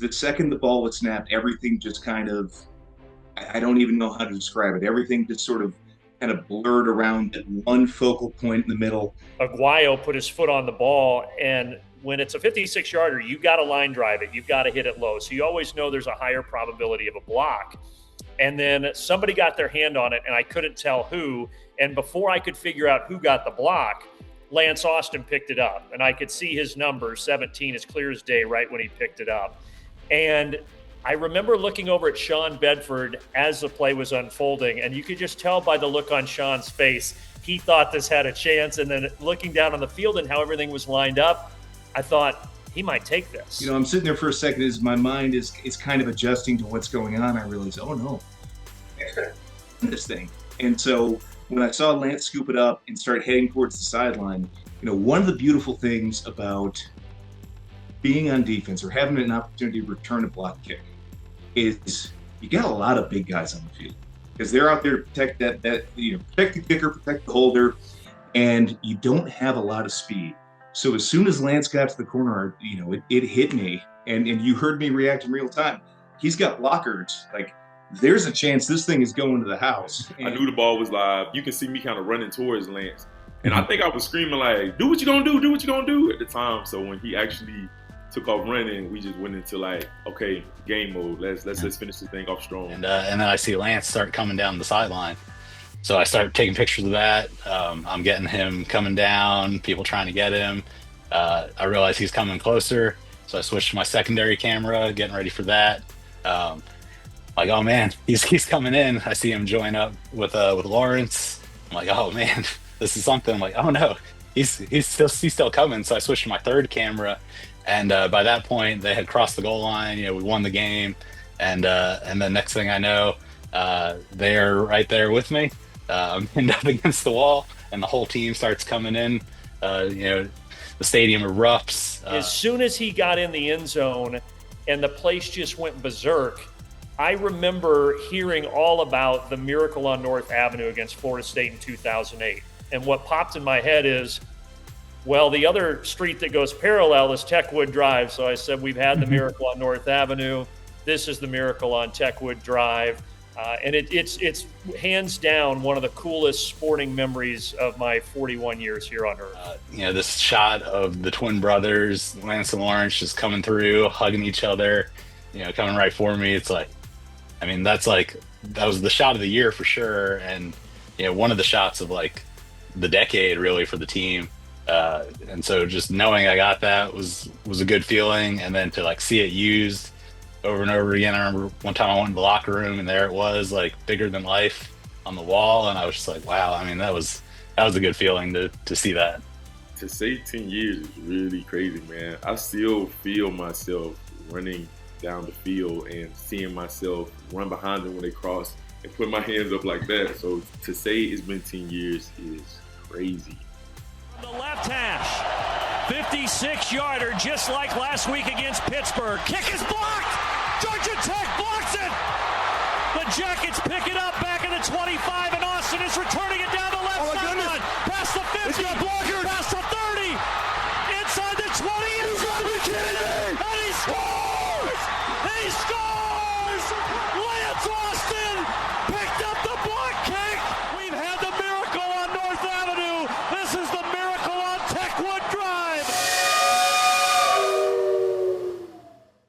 the second the ball was snapped, everything just kind of, I don't even know how to describe it. Everything just sort of kind of blurred around at one focal point in the middle. Aguayo put his foot on the ball, and when it's a 56-yarder, you got to line drive it. You've got to hit it low. So you always know there's a higher probability of a block. And then somebody got their hand on it, and I couldn't tell who. And before I could figure out who got the block, Lance Austin picked it up. And I could see his number, 17, as clear as day, right when he picked it up. And I remember looking over at Sean Bedford as the play was unfolding, and you could just tell by the look on Sean's face, he thought this had a chance. And then looking down on the field and how everything was lined up, I thought he might take this. You know, I'm sitting there for a second as my mind is kind of adjusting to what's going on. I realize, oh no, this thing. And so when I saw Lance scoop it up and start heading towards the sideline, you know, one of the beautiful things about being on defense or having an opportunity to return a block kick is you got a lot of big guys on the field because they're out there to protect that you know, protect the kicker, protect the holder, and you don't have a lot of speed. So as soon as Lance got to the corner, you know, it hit me, and you heard me react in real time. He's got blockers. Like, there's a chance this thing is going to the house. I knew the ball was live. You can see me kind of running towards Lance. And I think I was screaming like, do what you gonna do, do what you gonna do at the time. So when he actually took off running, we just went into like, okay, game mode. Let's finish this thing off strong. And then I see Lance start coming down the sideline. So I start taking pictures of that. I'm getting him coming down, people trying to get him. I realize he's coming closer. So I switched to my secondary camera, getting ready for that. Like, oh man, he's coming in. I see him join up with Lawrence. I'm like, oh man, this is something. I'm like, oh no, he's still coming. So I switched to my third camera. And by that point, they had crossed the goal line. You know, we won the game, and the next thing I know, they're right there with me. I'm pinned up against the wall, and the whole team starts coming in. You know, the stadium erupts. As soon as he got in the end zone, and the place just went berserk, I remember hearing all about the miracle on North Avenue against Florida State in 2008. And what popped in my head is, well, the other street that goes parallel is Techwood Drive. So I said, we've had the miracle on North Avenue. This is the miracle on Techwood Drive. And it's hands down one of the coolest sporting memories of my 41 years here on Earth. You know, this shot of the twin brothers, Lance and Lawrence, just coming through, hugging each other, you know, coming right for me. It's like, I mean, that was the shot of the year for sure. And, you know, one of the shots of like the decade really for the team. And so just knowing I got that was a good feeling. And then to like see it used over and over again. I remember one time I went in the locker room and there it was, like bigger than life on the wall. And I was just like, wow. I mean, that was a good feeling to see that. To say 10 years is really crazy, man. I still feel myself running down the field and seeing myself run behind them when they cross and put my hands up like that. So to say it's been 10 years is crazy. The left hash, 56-yarder, just like last week against Pittsburgh. Kick is blocked. Georgia Tech blocks it. The Jackets pick it up back at the 25, and Austin is returning it down